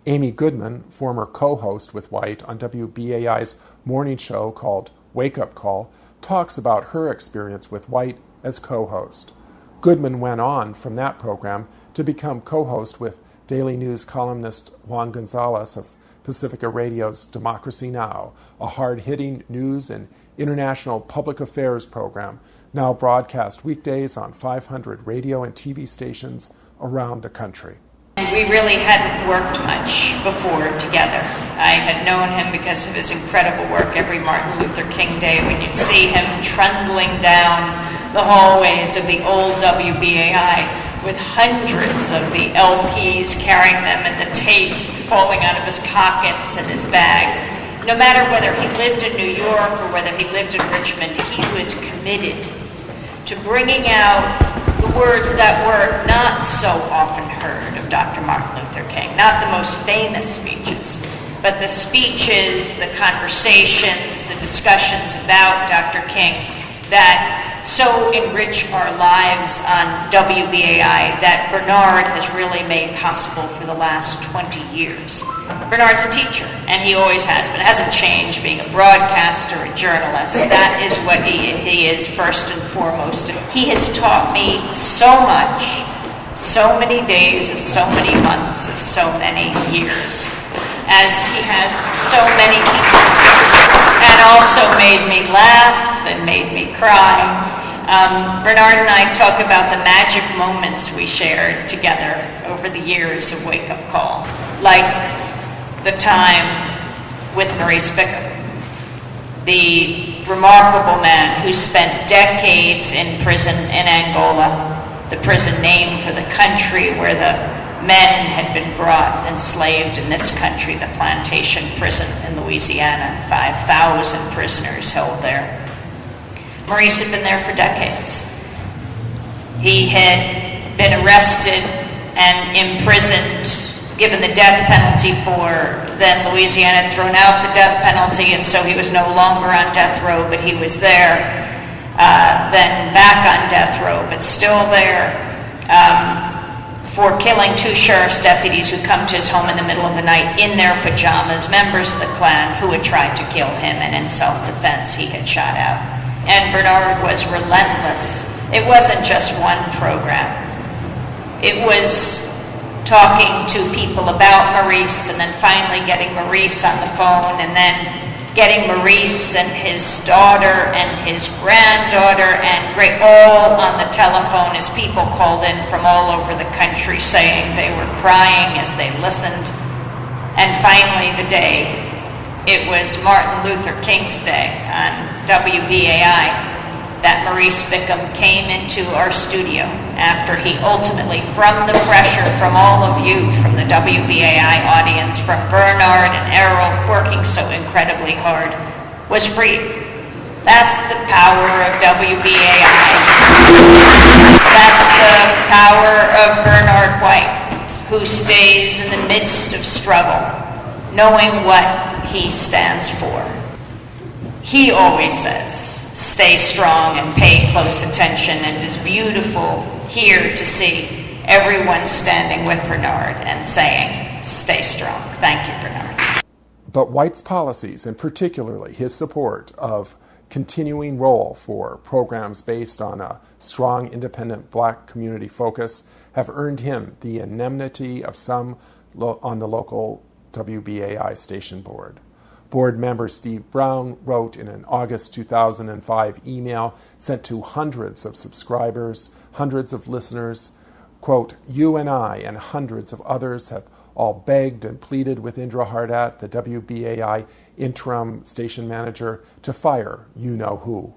Amy Goodman, former co-host with White on WBAI's morning show called Wake Up Call, talks about her experience with White as co-host. Goodman went on from that program to become co-host with Daily News columnist Juan Gonzalez of Pacifica Radio's Democracy Now!, a hard-hitting news and international public affairs program now broadcast weekdays on 500 radio and TV stations around the country. We really hadn't worked much before together. I had known him because of his incredible work every Martin Luther King Day when you'd see him trundling down the hallways of the old WBAI with hundreds of the LPs carrying them and the tapes falling out of his pockets and his bag. No matter whether he lived in New York or whether he lived in Richmond, he was committed to bringing out the words that were not so often heard of Dr. Martin Luther King, not the most famous speeches, but the speeches, the conversations, the discussions about Dr. King that so enrich our lives on WBAI that Bernard has really made possible for the last 20 years. Bernard's a teacher, and he always has been. It hasn't changed being a broadcaster, a journalist. That is what he is first and foremost. He has taught me so much, so many days of so many months of so many years, as he has so many people, and also made me laugh and made me cry. Bernard and I talk about the magic moments we shared together over the years of Wake Up Call, like the time with Maurice Bickham, the remarkable man who spent decades in prison in Angola, the prison named for the country where the men had been brought enslaved in this country, the plantation prison in Louisiana, 5,000 prisoners held there. Maurice had been there for decades. He had been arrested and imprisoned, given the death penalty for, then Louisiana had thrown out the death penalty, and so he was no longer on death row, but he was there, then back on death row, but still there, for killing 2 sheriff's deputies who come to his home in the middle of the night in their pajamas, members of the Klan who had tried to kill him, and in self-defense he had shot out. And Bernard was relentless. It wasn't just one program. It was talking to people about Maurice, and then finally getting Maurice on the phone, and then getting Maurice and his daughter and his granddaughter and all on the telephone as people called in from all over the country saying they were crying as they listened. And finally the day, it was Martin Luther King's Day on WBAI, that Maurice Bickham came into our studio after he ultimately, from the pressure from all of you, from the WBAI audience, from Bernard and Errol working so incredibly hard, was free. That's the power of WBAI. That's the power of Bernard White, who stays in the midst of struggle, knowing what he stands for. He always says, stay strong and pay close attention, and it is beautiful here to see everyone standing with Bernard and saying, stay strong. Thank you, Bernard. But White's policies, and particularly his support of continuing role for programs based on a strong, independent black community focus, have earned him the enmity of some on the local WBAI station board. Board member Steve Brown wrote in an August 2005 email sent to hundreds of subscribers, hundreds of listeners, quote, "You and I and hundreds of others have all begged and pleaded with Indra Hardat, the WBAI interim station manager, to fire you-know-who.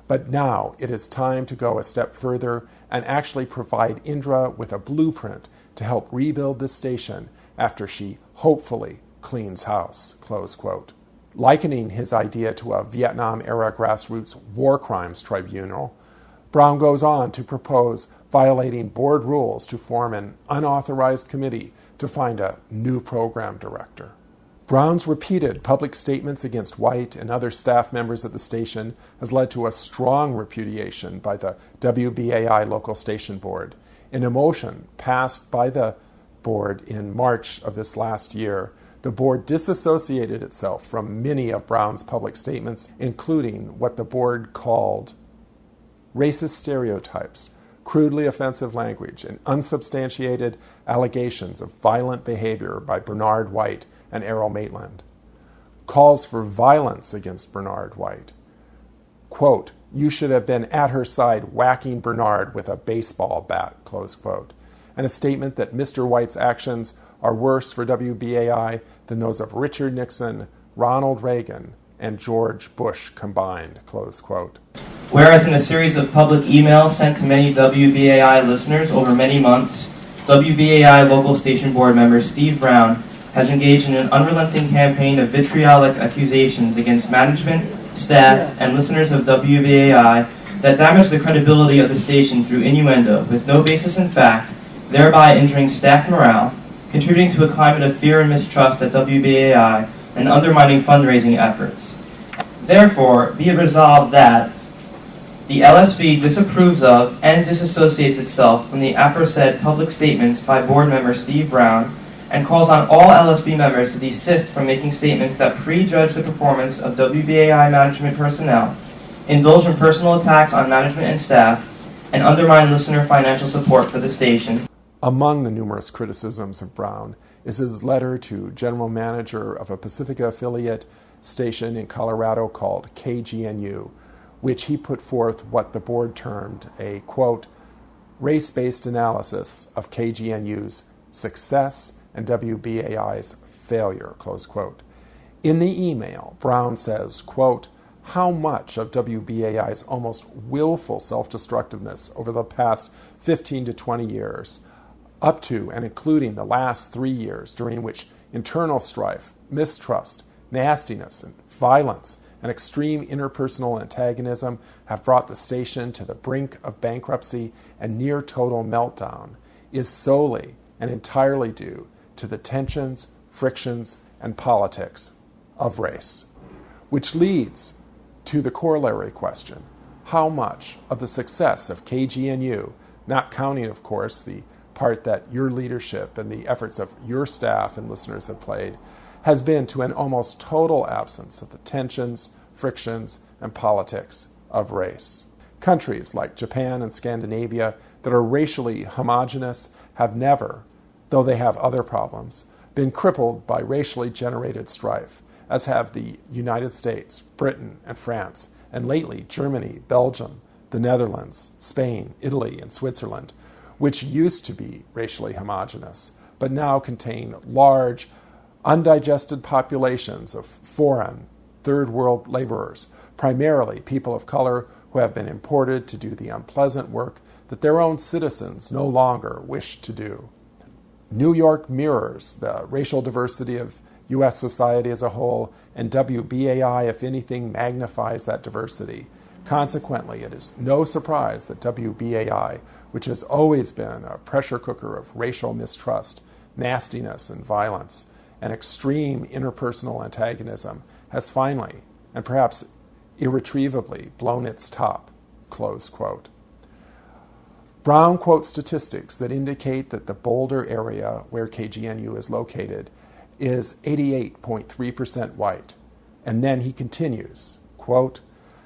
But now it is time to go a step further and actually provide Indra with a blueprint to help rebuild this station after she hopefully cleans house," close quote. Likening his idea to a Vietnam-era grassroots war crimes tribunal, Brown goes on to propose violating board rules to form an unauthorized committee to find a new program director. Brown's repeated public statements against White and other staff members at the station has led to a strong repudiation by the WBAI local station board, in a motion passed by the board in March of this last year, the board disassociated itself from many of Brown's public statements, including what the board called racist stereotypes, crudely offensive language, and unsubstantiated allegations of violent behavior by Bernard White and Errol Maitland. Calls for violence against Bernard White. Quote, "You should have been at her side whacking Bernard with a baseball bat," close quote. And a statement that Mr. White's actions are worse for WBAI than those of Richard Nixon, Ronald Reagan, and George Bush combined, close quote. Whereas in a series of public emails sent to many WBAI listeners over many months, WBAI local station board member Steve Brown has engaged in an unrelenting campaign of vitriolic accusations against management, staff, and listeners of WBAI that damage the credibility of the station through innuendo with no basis in fact, thereby injuring staff morale, contributing to a climate of fear and mistrust at WBAI, and undermining fundraising efforts. Therefore, be it resolved that the LSB disapproves of and disassociates itself from the aforesaid public statements by board member Steve Brown and calls on all LSB members to desist from making statements that prejudge the performance of WBAI management personnel, indulge in personal attacks on management and staff, and undermine listener financial support for the station. Among the numerous criticisms of Brown is his letter to general manager of a Pacifica affiliate station in Colorado called KGNU, which he put forth what the board termed a, quote, race-based analysis of KGNU's success and WBAI's failure, close quote. In the email, Brown says, quote, how much of WBAI's almost willful self-destructiveness over the past 15 to 20 years, up to and including the last 3 years during which internal strife, mistrust, nastiness, and violence and extreme interpersonal antagonism have brought the station to the brink of bankruptcy and near total meltdown, is solely and entirely due to the tensions, frictions, and politics of race. Which leads to the corollary question, how much of the success of KGNU, not counting, of course, the part that your leadership and the efforts of your staff and listeners have played, has been to an almost total absence of the tensions, frictions, and politics of race. Countries like Japan and Scandinavia that are racially homogenous have never, though they have other problems, been crippled by racially generated strife, as have the United States, Britain, and France, and lately Germany, Belgium, the Netherlands, Spain, Italy, and Switzerland, which used to be racially homogenous, but now contain large, undigested populations of foreign, third world laborers, primarily people of color who have been imported to do the unpleasant work that their own citizens no longer wish to do. New York mirrors the racial diversity of U.S. society as a whole, and WBAI, if anything, magnifies that diversity. Consequently, it is no surprise that WBAI, which has always been a pressure cooker of racial mistrust, nastiness, and violence, and extreme interpersonal antagonism, has finally, and perhaps irretrievably, blown its top, close quote. Brown quotes statistics that indicate that the Boulder area where KGNU is located is 88.3% white. And then he continues, quote,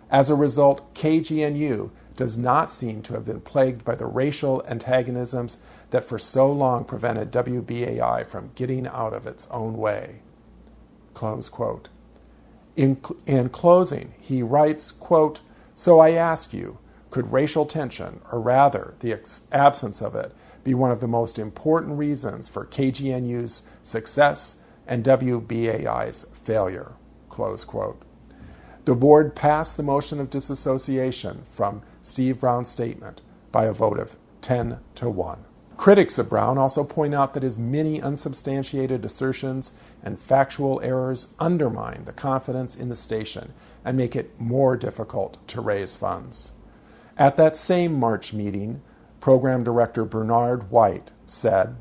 as a result, KGNU does not seem to have been plagued by the racial antagonisms that for so long prevented WBAI from getting out of its own way, close quote. In closing, he writes, quote, so I ask you, could racial tension, or rather the absence of it, be one of the most important reasons for KGNU's success and WBAI's failure, close quote. The board passed the motion of disassociation from Steve Brown's statement by a vote of 10-1. Critics of Brown also point out that his many unsubstantiated assertions and factual errors undermine the confidence in the station and make it more difficult to raise funds. At that same March meeting, Program Director Bernard White said,